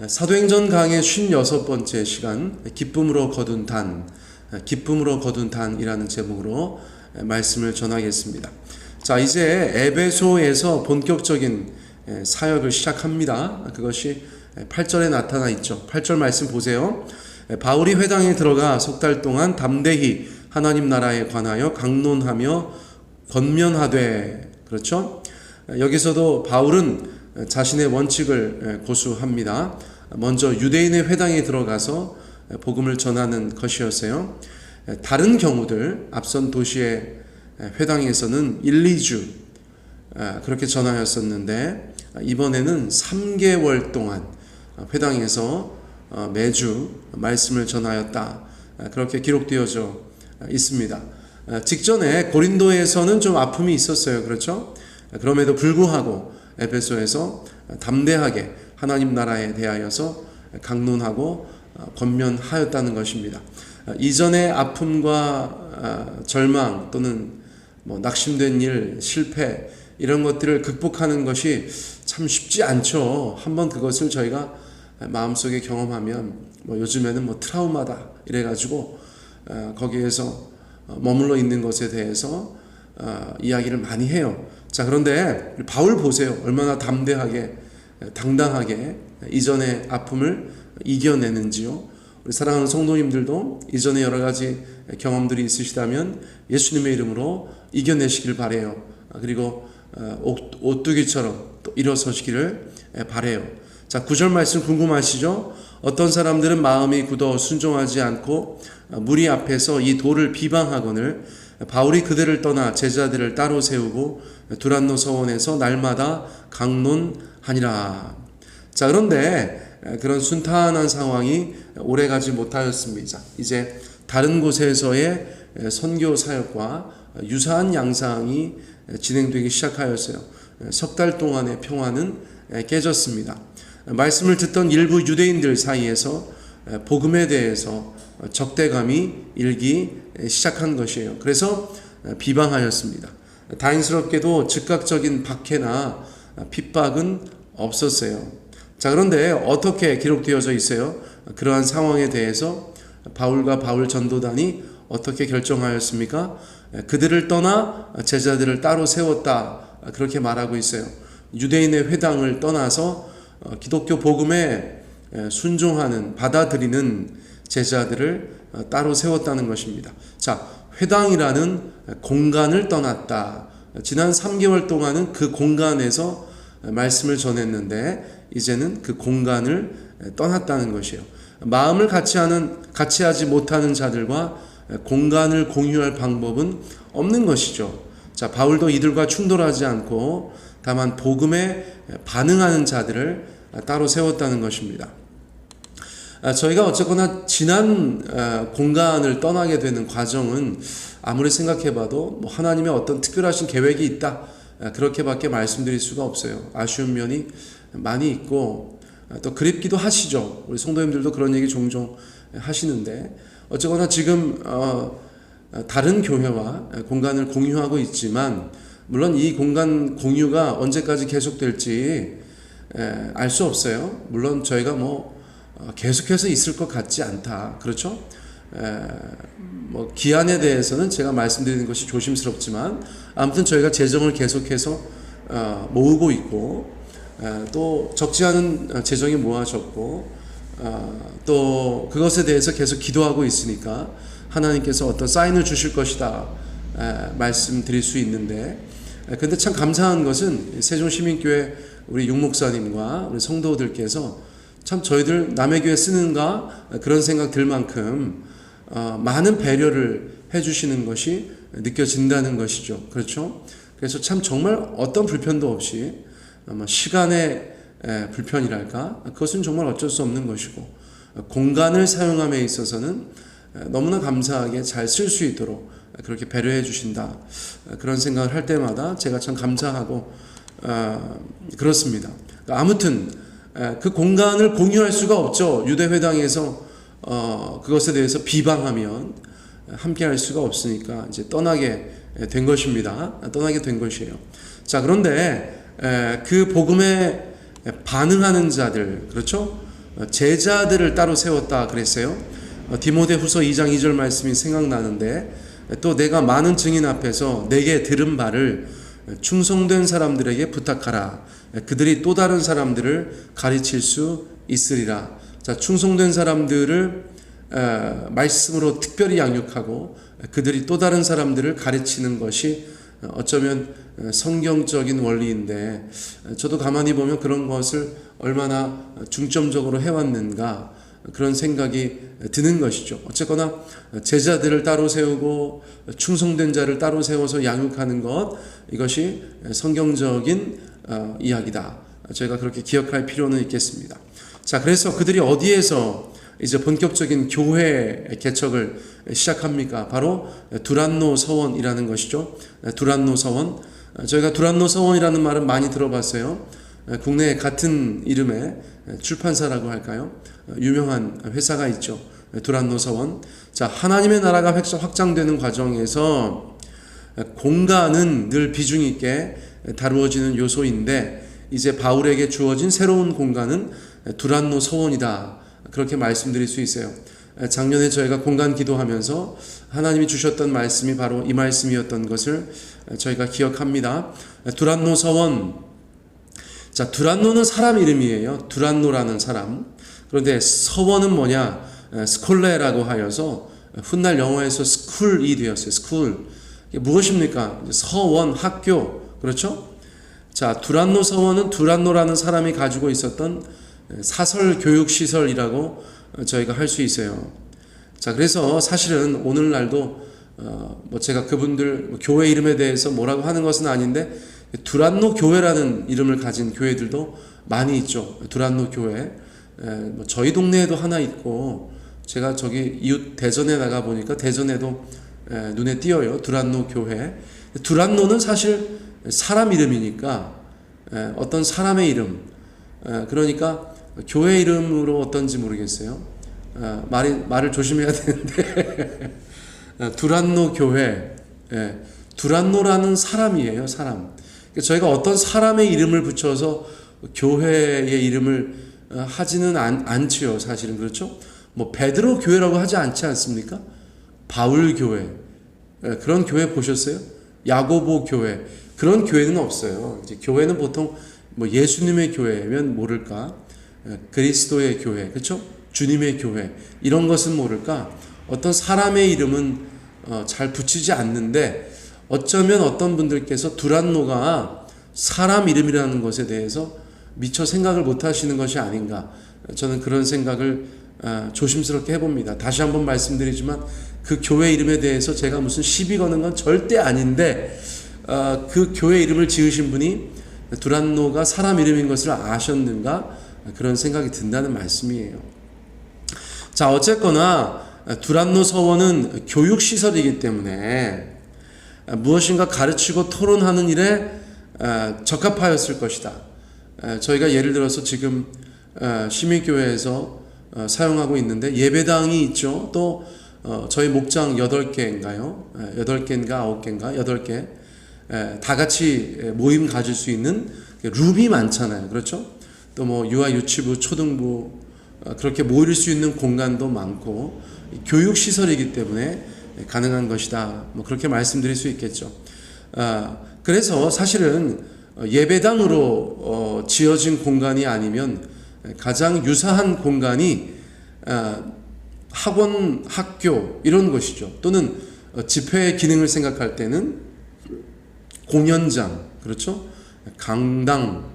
사도행전 강의 56번째 시간 기쁨으로 거둔 단이라는 제목으로 말씀을 전하겠습니다. 자, 이제 에베소에서 본격적인 사역을 시작합니다. 그것이 8절에 나타나 있죠. 8절 말씀 보세요. 바울이 회당에 들어가 석 달 동안 담대히 하나님 나라에 관하여 강론하며 권면하되, 그렇죠? 여기서도 바울은 자신의 원칙을 고수합니다. 먼저 유대인의 회당에 들어가서 복음을 전하는 것이었어요. 다른 경우들, 앞선 도시의 회당에서는 1, 2주 그렇게 전하였었는데, 이번에는 3개월 동안 회당에서 매주 말씀을 전하였다, 그렇게 기록되어져 있습니다. 직전에 고린도에서는 좀 아픔이 있었어요. 그렇죠? 그럼에도 불구하고 에베소에서 담대하게 하나님 나라에 대하여서 강론하고 권면하였다는 것입니다. 이전의 아픔과 절망 또는 낙심된 일, 실패, 이런 것들을 극복하는 것이 참 쉽지 않죠. 한번 그것을 저희가 마음속에 경험하면 요즘에는 트라우마다 이래가지고 거기에서 머물러 있는 것에 대해서 이야기를 많이 해요. 자, 그런데 바울 보세요. 얼마나 담대하게, 당당하게 이전의 아픔을 이겨내는지요. 우리 사랑하는 성도님들도 이전에 여러 가지 경험들이 있으시다면 예수님의 이름으로 이겨내시길 바라요. 그리고 오뚜기처럼 또 일어서시기를 바라요. 자, 9절 말씀 궁금하시죠? 어떤 사람들은 마음이 굳어 순종하지 않고 무리 앞에서 이 도를 비방하거늘 바울이 그들을 떠나 제자들을 따로 세우고 두란노 서원에서 날마다 강론하니라. 자, 그런데 그런 순탄한 상황이 오래가지 못하였습니다. 이제 다른 곳에서의 선교 사역과 유사한 양상이 진행되기 시작하였어요. 석 달 동안의 평화는 깨졌습니다. 말씀을 듣던 일부 유대인들 사이에서 복음에 대해서 적대감이 일기 시작한 것이에요. 그래서 비방하였습니다. 다행스럽게도 즉각적인 박해나 핍박은 없었어요. 자, 그런데 어떻게 기록되어져 있어요? 그러한 상황에 대해서 바울과 바울 전도단이 어떻게 결정하였습니까? 그들을 떠나 제자들을 따로 세웠다, 그렇게 말하고 있어요. 유대인의 회당을 떠나서 기독교 복음에 순종하는, 받아들이는 제자들을 따로 세웠다는 것입니다. 자, 회당이라는 공간을 떠났다. 지난 3개월 동안은 그 공간에서 말씀을 전했는데 이제는 그 공간을 떠났다는 것이에요. 마음을 같이 하지 못하는 자들과 공간을 공유할 방법은 없는 것이죠. 자, 바울도 이들과 충돌하지 않고 다만 복음에 반응하는 자들을 따로 세웠다는 것입니다. 저희가 어쨌거나 지난 공간을 떠나게 되는 과정은 아무리 생각해봐도 하나님의 어떤 특별하신 계획이 있다, 그렇게밖에 말씀드릴 수가 없어요. 아쉬운 면이 많이 있고 또 그립기도 하시죠. 우리 성도님들도 그런 얘기 종종 하시는데, 어쨌거나 지금 다른 교회와 공간을 공유하고 있지만, 물론 이 공간 공유가 언제까지 계속될지 알 수 없어요. 물론 저희가 계속해서 있을 것 같지 않다, 그렇죠? 기한에 대해서는 제가 말씀드리는 것이 조심스럽지만, 아무튼 저희가 재정을 계속해서 모으고 있고, 또 적지 않은 재정이 모아졌고, 또 그것에 대해서 계속 기도하고 있으니까 하나님께서 어떤 사인을 주실 것이다, 말씀드릴 수 있는데, 근데 참 감사한 것은 세종시민교회 우리 육목사님과 우리 성도들께서 참 저희들 남의 교회 쓰는가 그런 생각 들 만큼 많은 배려를 해주시는 것이 느껴진다는 것이죠. 그렇죠? 그래서 참 정말 어떤 불편도 없이, 시간의 불편이랄까, 그것은 정말 어쩔 수 없는 것이고, 공간을 사용함에 있어서는 너무나 감사하게 잘 쓸 수 있도록 그렇게 배려해 주신다, 그런 생각을 할 때마다 제가 참 감사하고 그렇습니다. 아무튼 그 공간을 공유할 수가 없죠. 유대회당에서 그것에 대해서 비방하면 함께 할 수가 없으니까 이제 떠나게 된 것입니다. 떠나게 된 것이에요. 자, 그런데 그 복음에 반응하는 자들, 그렇죠? 제자들을 따로 세웠다 그랬어요. 디모데후서 2장 2절 말씀이 생각나는데, 또 내가 많은 증인 앞에서 내게 들은 바를 충성된 사람들에게 부탁하라. 그들이 또 다른 사람들을 가르칠 수 있으리라. 자, 충성된 사람들을 말씀으로 특별히 양육하고 그들이 또 다른 사람들을 가르치는 것이 어쩌면 성경적인 원리인데, 저도 가만히 보면 그런 것을 얼마나 중점적으로 해왔는가 그런 생각이 드는 것이죠. 어쨌거나 제자들을 따로 세우고 충성된 자를 따로 세워서 양육하는 것, 이것이 성경적인 이야기다. 저희가 그렇게 기억할 필요는 있겠습니다. 자, 그래서 그들이 어디에서 이제 본격적인 교회 개척을 시작합니까? 바로 두란노 서원이라는 것이죠. 두란노 서원. 저희가 두란노 서원이라는 말은 많이 들어봤어요. 국내에 같은 이름의 출판사라고 할까요? 유명한 회사가 있죠. 두란노 서원. 자, 하나님의 나라가 확장되는 과정에서 공간은 늘 비중 있게 다루어지는 요소인데, 이제 바울에게 주어진 새로운 공간은 두란노 서원이다. 그렇게 말씀드릴 수 있어요. 작년에 저희가 공간 기도하면서 하나님이 주셨던 말씀이 바로 이 말씀이었던 것을 저희가 기억합니다. 두란노 서원. 자, 두란노는 사람 이름이에요. 두란노라는 사람. 그런데 서원은 뭐냐? 스콜레라고 하여서 훗날 영어에서 스쿨이 되었어요. 스쿨. 이게 무엇입니까? 서원, 학교. 그렇죠? 자, 두란노 서원은 두란노라는 사람이 가지고 있었던 사설 교육 시설이라고 저희가 할 수 있어요. 자, 그래서 사실은 오늘날도 제가 그분들 교회 이름에 대해서 뭐라고 하는 것은 아닌데, 두란노 교회라는 이름을 가진 교회들도 많이 있죠. 두란노 교회. 저희 동네에도 하나 있고, 제가 저기 이웃 대전에 나가 보니까 대전에도 눈에 띄어요. 두란노 교회. 두란노는 사실 사람 이름이니까, 어떤 사람의 이름. 그러니까 교회 이름으로 어떤지 모르겠어요. 말을 조심해야 되는데 두란노 교회, 두란노라는 사람이에요. 사람. 저희가 어떤 사람의 이름을 붙여서 교회의 이름을 하지는 않지요. 사실은. 그렇죠? 뭐 베드로 교회라고 하지 않지 않습니까? 바울 교회, 그런 교회 보셨어요? 야고보 교회, 그런 교회는 없어요. 이제 교회는 보통 뭐 예수님의 교회면 모를까, 그리스도의 교회, 그렇죠? 주님의 교회, 이런 것은 모를까, 어떤 사람의 이름은 잘 붙이지 않는데, 어쩌면 어떤 분들께서 두란노가 사람 이름이라는 것에 대해서 미처 생각을 못 하시는 것이 아닌가, 저는 그런 생각을 조심스럽게 해봅니다. 다시 한번 말씀드리지만 그 교회 이름에 대해서 제가 무슨 시비 거는 건 절대 아닌데, 그 교회 이름을 지으신 분이 두란노가 사람 이름인 것을 아셨는가, 그런 생각이 든다는 말씀이에요. 자, 어쨌거나 두란노 서원은 교육시설이기 때문에 무엇인가 가르치고 토론하는 일에 적합하였을 것이다. 저희가 예를 들어서 지금 시민교회에서 사용하고 있는데 예배당이 있죠. 또 저희 목장 8개인가요? 8개인가 9개인가? 8개. 다 같이 모임 가질 수 있는 룸이 많잖아요. 그렇죠? 또 뭐 유아 유치부, 초등부, 그렇게 모일 수 있는 공간도 많고, 교육시설이기 때문에 가능한 것이다. 뭐 그렇게 말씀드릴 수 있겠죠. 그래서 사실은 예배당으로 지어진 공간이 아니면 가장 유사한 공간이 학원, 학교 이런 것이죠. 또는 집회 기능을 생각할 때는 공연장, 그렇죠? 강당,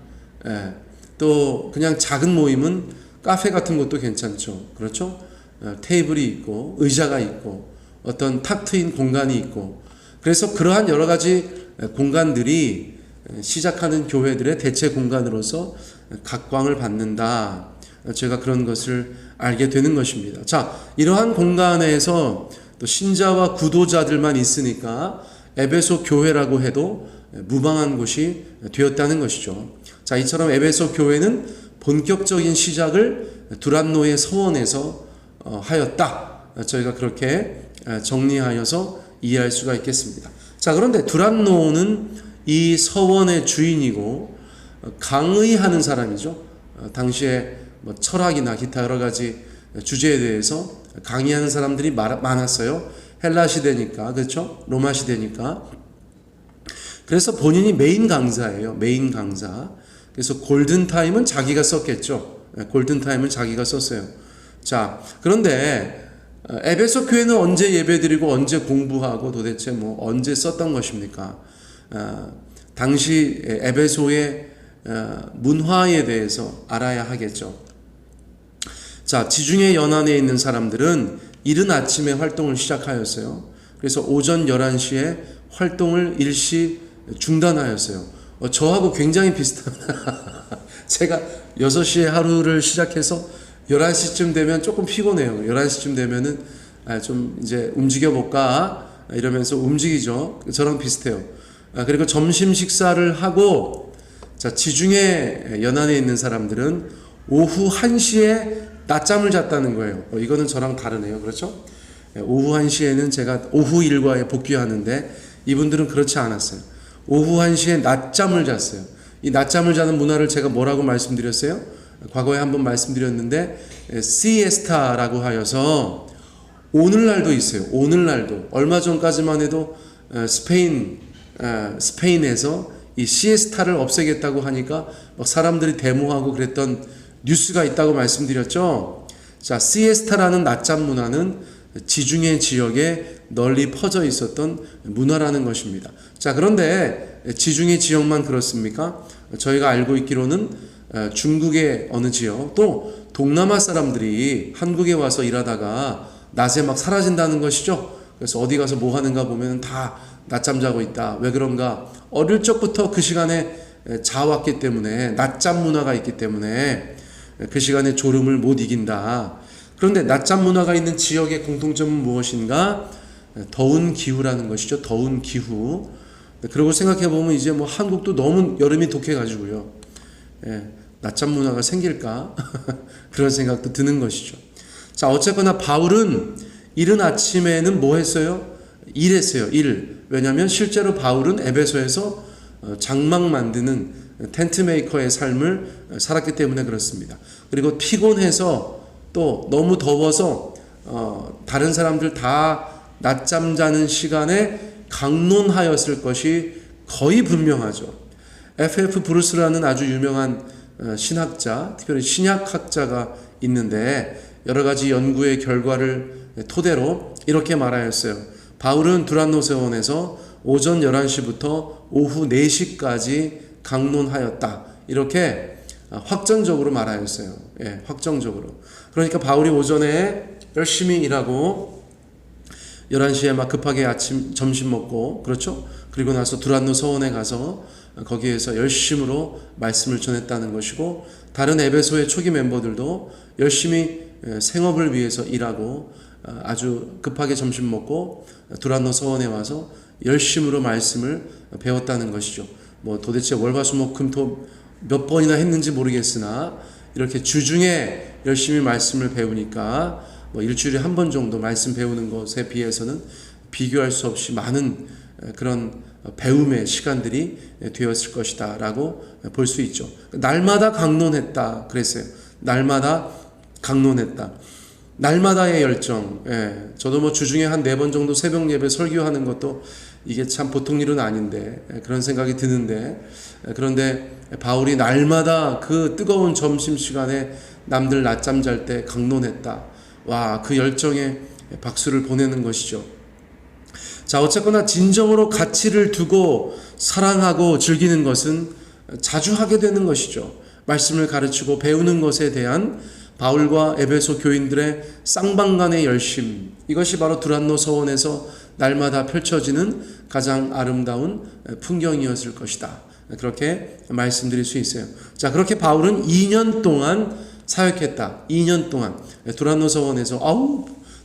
또 그냥 작은 모임은 카페 같은 것도 괜찮죠. 그렇죠? 테이블이 있고 의자가 있고 어떤 탁 트인 공간이 있고, 그래서 그러한 여러 가지 공간들이 시작하는 교회들의 대체 공간으로서 각광을 받는다. 제가 그런 것을 알게 되는 것입니다. 자, 이러한 공간에서 또 신자와 구도자들만 있으니까 에베소 교회라고 해도 무방한 곳이 되었다는 것이죠. 자, 이처럼 에베소 교회는 본격적인 시작을 두란노의 서원에서 하였다. 저희가 그렇게 정리하여서 이해할 수가 있겠습니다. 자, 그런데 두란노는 이 서원의 주인이고 강의하는 사람이죠. 당시에 뭐 철학이나 기타 여러 가지 주제에 대해서 강의하는 사람들이 많았어요. 헬라 시대니까, 그렇죠? 로마 시대니까. 그래서 본인이 메인 강사예요. 메인 강사. 그래서 골든타임은 자기가 썼겠죠. 골든타임은 자기가 썼어요. 자, 그런데 에베소 교회는 언제 예배드리고 언제 공부하고 도대체 뭐 언제 썼던 것입니까? 당시 에베소의 문화에 대해서 알아야 하겠죠. 자, 지중해 연안에 있는 사람들은 이른 아침에 활동을 시작하였어요. 그래서 오전 11시에 활동을 일시 중단하였어요. 저하고 굉장히 비슷합니다. 제가 6시에 하루를 시작해서 11시쯤 되면 조금 피곤해요. 11시쯤 되면은 좀 이제 움직여볼까 이러면서 움직이죠. 저랑 비슷해요. 그리고 점심 식사를 하고, 자, 지중해 연안에 있는 사람들은 오후 1시에 낮잠을 잤다는 거예요. 이거는 저랑 다르네요. 그렇죠? 오후 1시에는 제가 오후 일과에 복귀하는데 이분들은 그렇지 않았어요. 오후 1시에 낮잠을 잤어요. 이 낮잠을 자는 문화를 제가 뭐라고 말씀드렸어요? 과거에 한번 말씀드렸는데 시에스타라고 하여서 오늘날도 있어요. 오늘날도 얼마 전까지만 해도 스페인에서 이 시에스타를 없애겠다고 하니까 막 사람들이 데모하고 그랬던 뉴스가 있다고 말씀드렸죠. 자, 시에스타라는 낮잠 문화는 지중해 지역에 널리 퍼져 있었던 문화라는 것입니다. 자, 그런데 지중해 지역만 그렇습니까? 저희가 알고 있기로는 중국의 어느 지역, 또 동남아 사람들이 한국에 와서 일하다가 낮에 막 사라진다는 것이죠. 그래서 어디 가서 뭐 하는가 보면 다 낮잠 자고 있다. 왜 그런가? 어릴 적부터 그 시간에 자왔기 때문에, 낮잠 문화가 있기 때문에 그 시간에 졸음을 못 이긴다. 그런데 낮잠 문화가 있는 지역의 공통점은 무엇인가? 더운 기후라는 것이죠. 더운 기후. 그러고 생각해 보면 이제 뭐 한국도 너무 여름이 독해가지고요. 낮잠 문화가 생길까? 그런 생각도 드는 것이죠. 자, 어쨌거나 바울은 이른 아침에는 뭐 했어요? 일했어요. 일. 왜냐하면 실제로 바울은 에베소에서 장막 만드는 텐트 메이커의 삶을 살았기 때문에 그렇습니다. 그리고 피곤해서 또 너무 더워서 다른 사람들 다 낮잠 자는 시간에 강론하였을 것이 거의 분명하죠. F.F. 브루스라는 아주 유명한 신학자, 특별히 신약학자가 있는데 여러 가지 연구의 결과를 토대로 이렇게 말하였어요. 바울은 두란노세원에서 오전 11시부터 오후 4시까지 강론하였다. 이렇게 확정적으로 말하였어요. 확정적으로. 그러니까 바울이 오전에 열심히 일하고 11시에 막 급하게 점심 먹고, 그렇죠? 그리고 나서 두란노 서원에 가서 거기에서 열심으로 말씀을 전했다는 것이고, 다른 에베소의 초기 멤버들도 열심히 생업을 위해서 일하고 아주 급하게 점심 먹고 두란노 서원에 와서 열심으로 말씀을 배웠다는 것이죠. 뭐 도대체 월화수목금토 몇 번이나 했는지 모르겠으나 이렇게 주중에 열심히 말씀을 배우니까 뭐 일주일에 한 번 정도 말씀 배우는 것에 비해서는 비교할 수 없이 많은 그런 배움의 시간들이 되었을 것이다 라고 볼 수 있죠. 날마다 강론했다 그랬어요. 날마다 강론했다. 날마다의 열정. 저도 뭐 주중에 한 4번 정도 새벽 예배 설교하는 것도 이게 참 보통 일은 아닌데 그런 생각이 드는데, 그런데 바울이 날마다 그 뜨거운 점심시간에 남들 낮잠 잘 때 강론했다. 와, 그 열정에 박수를 보내는 것이죠. 자, 어쨌거나 진정으로 가치를 두고 사랑하고 즐기는 것은 자주 하게 되는 것이죠. 말씀을 가르치고 배우는 것에 대한 바울과 에베소 교인들의 쌍방간의 열심, 이것이 바로 두란노 서원에서 날마다 펼쳐지는 가장 아름다운 풍경이었을 것이다. 그렇게 말씀드릴 수 있어요. 자, 그렇게 바울은 2년 동안 사역했다. 2년 동안 두란노 서원에서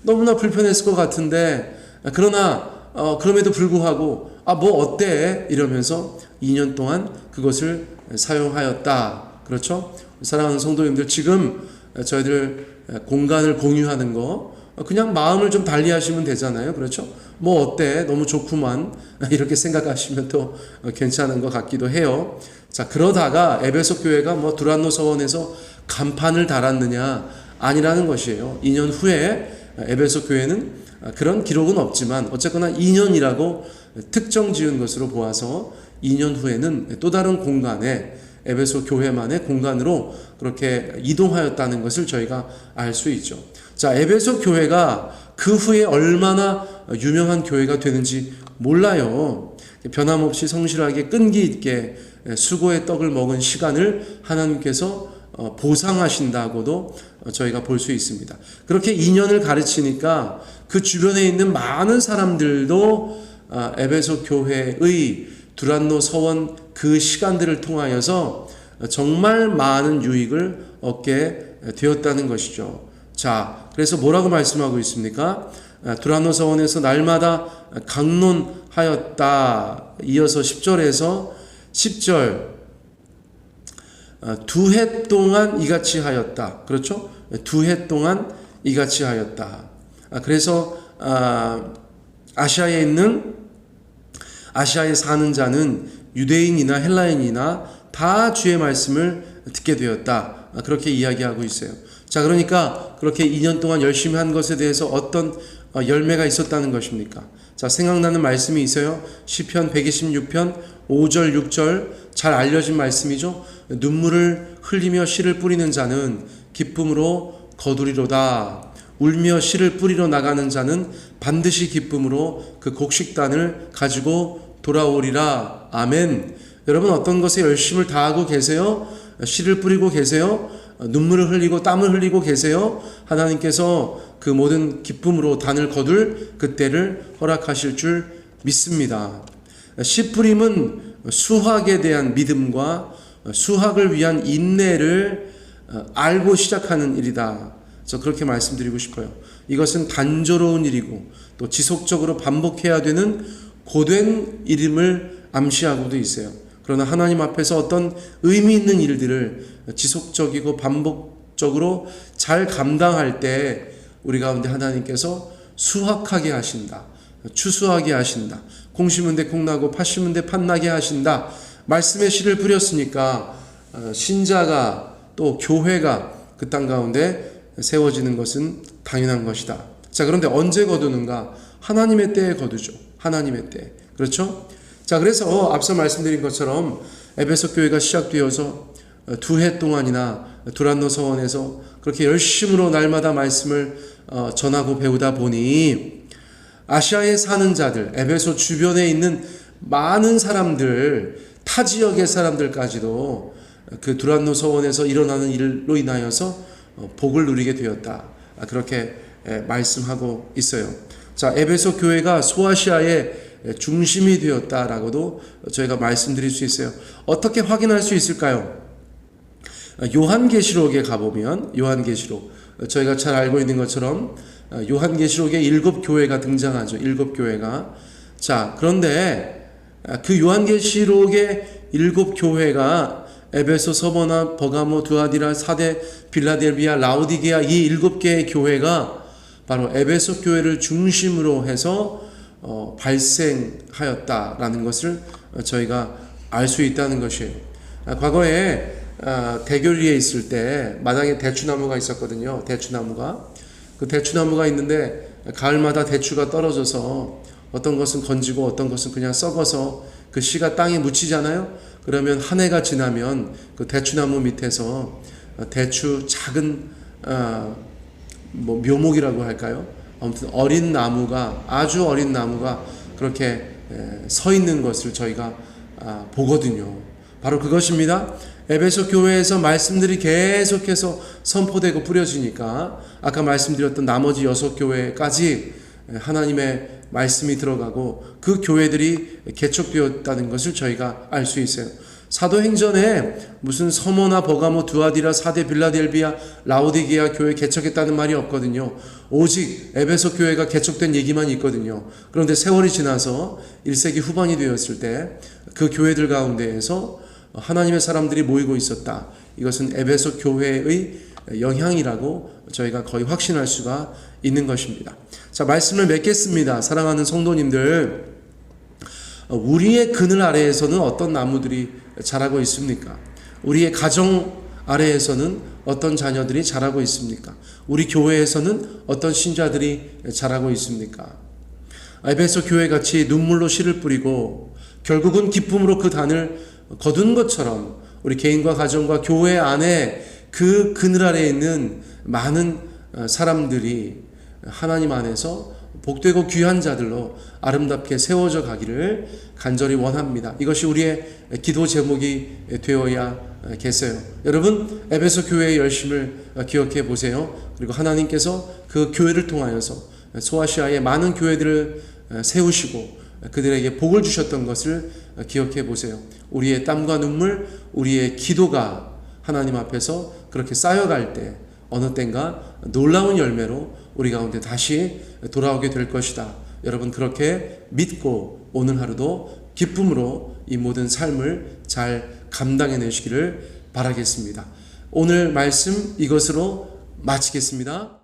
너무나 불편했을 것 같은데, 그러나 그럼에도 불구하고 뭐 어때? 이러면서 2년 동안 그것을 사용하였다. 그렇죠? 사랑하는 성도님들, 지금 저희들 공간을 공유하는 거 그냥 마음을 좀 달리하시면 되잖아요. 그렇죠? 뭐 어때? 너무 좋구만. 이렇게 생각하시면 또 괜찮은 것 같기도 해요. 자, 그러다가 에베소 교회가 뭐 두란노 서원에서 간판을 달았느냐? 아니라는 것이에요. 2년 후에 에베소 교회는 그런 기록은 없지만 어쨌거나 2년이라고 특정 지은 것으로 보아서 2년 후에는 또 다른 공간에 에베소 교회만의 공간으로 그렇게 이동하였다는 것을 저희가 알 수 있죠. 자, 에베소 교회가 그 후에 얼마나 유명한 교회가 되는지 몰라요. 변함없이 성실하게 끈기 있게 수고의 떡을 먹은 시간을 하나님께서 보상하신다고도 저희가 볼 수 있습니다. 그렇게 2년을 가르치니까 그 주변에 있는 많은 사람들도 에베소 교회의 두란노 서원 그 시간들을 통하여서 정말 많은 유익을 얻게 되었다는 것이죠. 자, 그래서 뭐라고 말씀하고 있습니까? 두란노 서원에서 날마다 강론하였다. 이어서 10절에서 10절 2해 동안 이같이 하였다. 그렇죠? 2해 동안 이같이 하였다. 그래서 아시아에 사는 자는 유대인이나 헬라인이나 다 주의 말씀을 듣게 되었다. 그렇게 이야기하고 있어요. 자, 그러니까 그렇게 2년 동안 열심히 한 것에 대해서 어떤 열매가 있었다는 것입니까? 자, 생각나는 말씀이 있어요. 시편 126편 5절 6절 잘 알려진 말씀이죠. 눈물을 흘리며 씨를 뿌리는 자는 기쁨으로 거두리로다. 울며 씨를 뿌리러 나가는 자는 반드시 기쁨으로 그 곡식단을 가지고 돌아오리라. 아멘. 여러분, 어떤 것에 열심을 다하고 계세요? 씨를 뿌리고 계세요? 눈물을 흘리고 땀을 흘리고 계세요? 하나님께서 그 모든 기쁨으로 단을 거둘 그때를 허락하실 줄 믿습니다. 씨 뿌림은 수확에 대한 믿음과 수확을 위한 인내를 알고 시작하는 일이다. 저 그렇게 말씀드리고 싶어요. 이것은 단조로운 일이고 또 지속적으로 반복해야 되는 고된 일임을 암시하고도 있어요. 그러나 하나님 앞에서 어떤 의미 있는 일들을 지속적이고 반복적으로 잘 감당할 때 우리 가운데 하나님께서 수확하게 하신다. 추수하게 하신다. 콩 심은 데 콩나고 팥 심은 데 팥나게 하신다. 말씀의 씨를 뿌렸으니까 신자가 또 교회가 그 땅 가운데 세워지는 것은 당연한 것이다. 자, 그런데 언제 거두는가? 하나님의 때에 거두죠. 하나님의 때. 그렇죠? 자, 그래서 앞서 말씀드린 것처럼 에베소 교회가 시작되어서 2해 동안이나 두란노 서원에서 그렇게 열심으로 날마다 말씀을 전하고 배우다 보니 아시아에 사는 자들, 에베소 주변에 있는 많은 사람들, 타 지역의 사람들까지도 그 두란노 서원에서 일어나는 일로 인하여서 복을 누리게 되었다. 그렇게 말씀하고 있어요. 자, 에베소 교회가 소아시아의 중심이 되었다라고도 저희가 말씀드릴 수 있어요. 어떻게 확인할 수 있을까요? 요한계시록에 가보면 요한계시록 저희가 잘 알고 있는 것처럼 요한계시록에 7교회가 등장하죠. 7교회가. 자, 그런데 그 요한계시록의 7교회가 에베소, 서머나, 버가모, 두아디라, 사데, 빌라델비아, 라오디게아 이 7개의 교회가 바로 에베소 교회를 중심으로 해서 발생하였다라는 것을 저희가 알 수 있다는 것이에요. 과거에 대교리에 있을 때 마당에 대추나무가 있었거든요. 대추나무가. 그 대추나무가 있는데 가을마다 대추가 떨어져서 어떤 것은 건지고 어떤 것은 그냥 썩어서 그 씨가 땅에 묻히잖아요. 그러면 한 해가 지나면 그 대추나무 밑에서 대추 작은 묘목이라고 할까요? 아무튼 어린 나무가, 아주 어린 나무가 그렇게 서 있는 것을 저희가 보거든요. 바로 그것입니다. 에베소 교회에서 말씀들이 계속해서 선포되고 뿌려지니까 아까 말씀드렸던 나머지 6교회까지 하나님의 말씀이 들어가고 그 교회들이 개척되었다는 것을 저희가 알 수 있어요. 사도행전에 무슨 서머나, 버가모, 두아디라, 사데, 빌라델비아, 라오디게아 교회 개척했다는 말이 없거든요. 오직 에베소 교회가 개척된 얘기만 있거든요. 그런데 세월이 지나서 1세기 후반이 되었을 때 그 교회들 가운데에서 하나님의 사람들이 모이고 있었다. 이것은 에베소 교회의 영향이라고 저희가 거의 확신할 수가 있는 것입니다. 자, 말씀을 맺겠습니다. 사랑하는 성도님들, 우리의 그늘 아래에서는 어떤 나무들이 자라고 있습니까? 우리의 가정 아래에서는 어떤 자녀들이 자라고 있습니까? 우리 교회에서는 어떤 신자들이 자라고 있습니까? 에베소 교회같이 눈물로 씨를 뿌리고 결국은 기쁨으로 그 단을 거둔 것처럼 우리 개인과 가정과 교회 안에 그 그늘 아래에 있는 많은 사람들이 하나님 안에서 복되고 귀한 자들로 아름답게 세워져 가기를 간절히 원합니다. 이것이 우리의 기도 제목이 되어야 겠어요. 여러분, 에베소 교회의 열심을 기억해 보세요. 그리고 하나님께서 그 교회를 통하여서 소아시아의 많은 교회들을 세우시고 그들에게 복을 주셨던 것을 기억해 보세요. 우리의 땀과 눈물, 우리의 기도가 하나님 앞에서 그렇게 쌓여갈 때 어느 땐가 놀라운 열매로 우리 가운데 다시 돌아오게 될 것이다. 여러분, 그렇게 믿고 오늘 하루도 기쁨으로 이 모든 삶을 잘 감당해내시기를 바라겠습니다. 오늘 말씀 이것으로 마치겠습니다.